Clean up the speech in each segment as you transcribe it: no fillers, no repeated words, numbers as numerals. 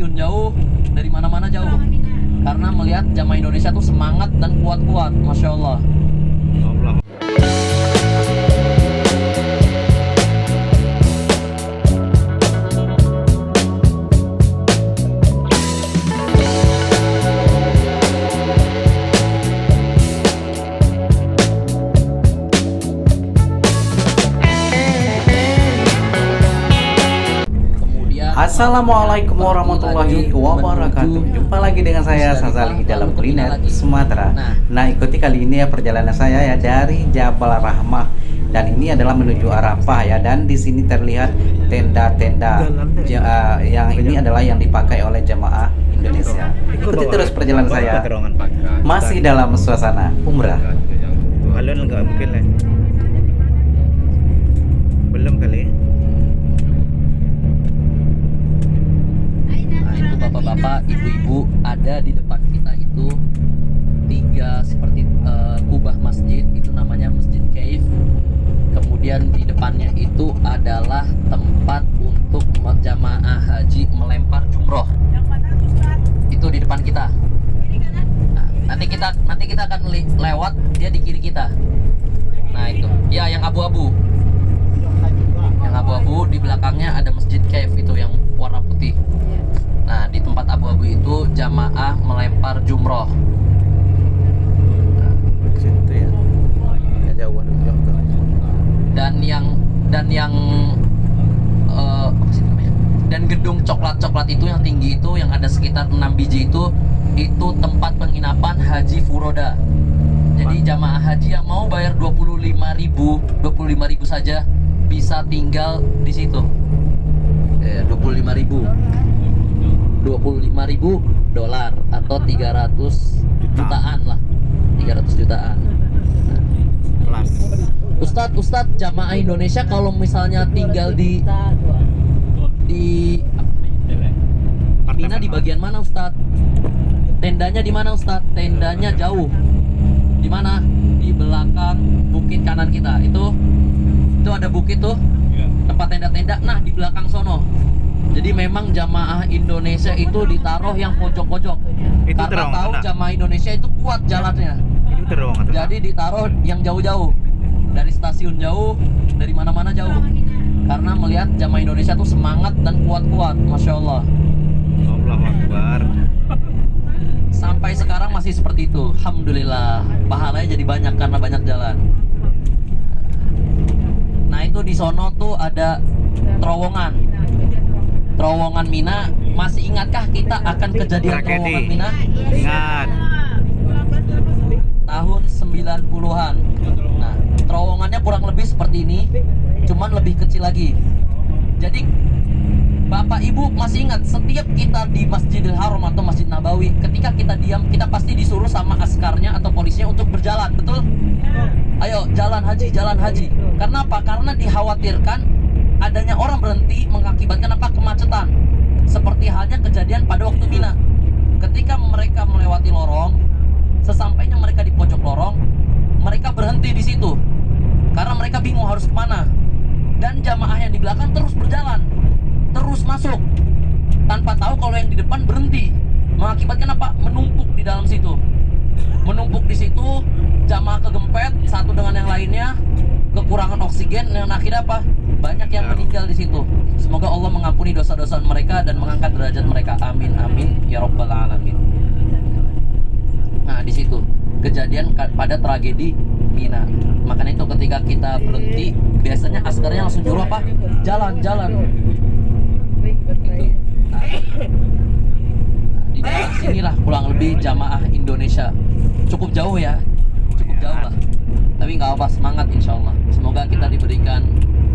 stasiun jauh, dari mana-mana jauh. Karena melihat jamaah Indonesia tuh semangat dan kuat-kuat, Masya Allah. Allah. Assalamualaikum warahmatullahi wabarakatuh. Jumpa lagi dengan saya Sazali dalam Kuliner Sumatera. Nah, ikuti kali ini ya perjalanan saya ya dari Jabal Rahmah, dan ini adalah menuju Arafah ya. Dan di sini terlihat tenda-tenda yang ini adalah yang dipakai oleh jamaah Indonesia. Ikuti terus perjalanan saya masih dalam suasana umrah. Alun nggak mungkin lah. Belum kali. Bapak-bapak, ibu-ibu, ada di depan kita itu tiga seperti kubah masjid, itu namanya Masjid Kaif. Kemudian di depannya itu adalah tempat untuk jamaah haji melempar jumroh. Itu di depan kita. Nah, nanti kita akan lewat, dia di kiri kita. Nah itu, ya yang abu-abu. Yang abu-abu di belakangnya ada Masjid Kaif itu yang warna putih. Nah, di tempat abu-abu itu jamaah melempar jumroh. Nah, situ ya. Ya jauh tuh. Dan yang apa sih namanya? Dan gedung coklat-coklat itu yang tinggi itu yang ada sekitar 6 biji itu tempat penginapan Haji Furoda. Jadi jamaah haji yang mau bayar 25.000 saja bisa tinggal di situ. 25.000 dolar atau 300 jutaan lah, 300 jutaan. Plus. Ustadz jamaah Indonesia kalau misalnya tinggal di Mina di bagian mana Ustadz? Tendanya di mana Ustadz? Tendanya jauh. Di mana? Di belakang bukit kanan kita. Itu ada bukit tuh, tempat tenda-tenda. Nah, di belakang sono. Jadi memang jamaah Indonesia itu ditaruh yang pojok-pojok. Karena tahu jamaah Indonesia itu kuat jalannya. Itu terowongan. Jadi ditaruh yang jauh-jauh. Dari stasiun jauh, dari mana-mana jauh. Karena melihat jamaah Indonesia itu semangat dan kuat-kuat, Masya Allah. Allahu Akbar. Sampai sekarang masih seperti itu. Alhamdulillah. Pahalanya jadi banyak karena banyak jalan. Nah itu di sono tuh ada terowongan Mina. Masih ingatkah kita akan kejadian terowongan Mina? Ingat. Tahun 90-an. Nah, terowongannya kurang lebih seperti ini, cuman lebih kecil lagi. Jadi Bapak Ibu masih ingat, setiap kita di Masjidil Haram atau Masjid Nabawi, ketika kita diam, kita pasti disuruh sama askarnya atau polisinya untuk berjalan, betul? Ayo, jalan haji. Karena apa? Karena dikhawatirkan adanya orang berhenti mengakibatkan apa? Kemacetan. Seperti halnya kejadian pada waktu Mina. Ketika mereka melewati lorong, sesampainya mereka di pojok lorong, mereka berhenti di situ. Karena mereka bingung harus kemana. Dan jamaah yang di belakang terus berjalan, terus masuk, tanpa tahu kalau yang di depan berhenti. Mengakibatkan apa? Menumpuk di dalam situ. Menumpuk di situ, jamaah kegempet satu dengan yang lainnya, kekurangan oksigen, dan akhirnya apa? Banyak yang meninggal di situ. Semoga Allah mengampuni dosa-dosa mereka dan mengangkat derajat mereka. Amin amin ya rabbal alamin. Nah, di situ kejadian pada tragedi Mina. Makanya itu ketika kita berhenti, biasanya askarnya langsung nyuruh apa? Jalan. Gitu. Nah, di daerah sinilah kurang lebih jamaah Indonesia. Cukup jauh ya, cukup jauh lah. Tapi nggak apa, semangat insya Allah. Semoga kita diberikan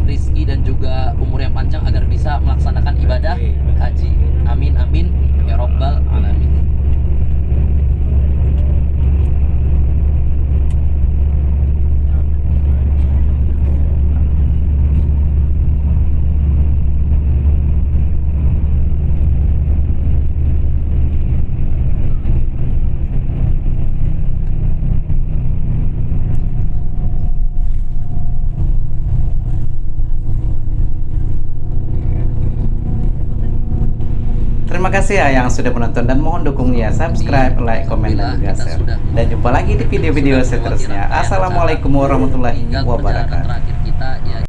rizki dan juga umur yang panjang agar bisa melaksanakan ibadah haji. Amin amin ya rabbal alamin. Terima kasih ya yang sudah menonton dan mohon dukung ya subscribe, like, komen, dan juga share. Dan jumpa lagi di video-video seterusnya. Assalamualaikum warahmatullahi wabarakatuh.